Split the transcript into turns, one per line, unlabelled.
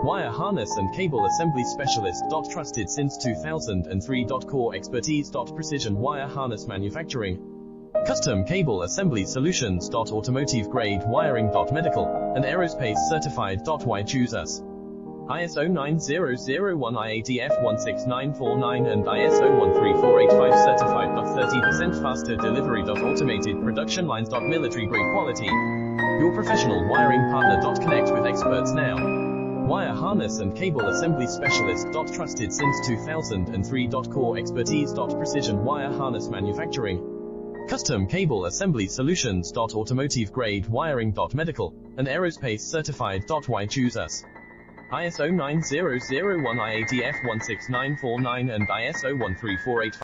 Wire harness and cable assembly specialist. Trusted since 2003. Core expertise. Precision wire harness manufacturing. Custom cable assembly solutions. Automotive grade wiring. Medical and aerospace certified. Why choose us? ISO 9001 IATF 16949 and ISO 13485 certified. 30% faster delivery. Automated production lines. Military grade quality. Your professional wiring partner. Connect with experts now. Wire harness and cable assembly specialist. Trusted since 2003. Core expertise. Precision wire harness manufacturing. Custom cable assembly solutions. Automotive grade wiring. Medical and aerospace certified. Why choose us? ISO 9001 IATF 16949 and ISO 13485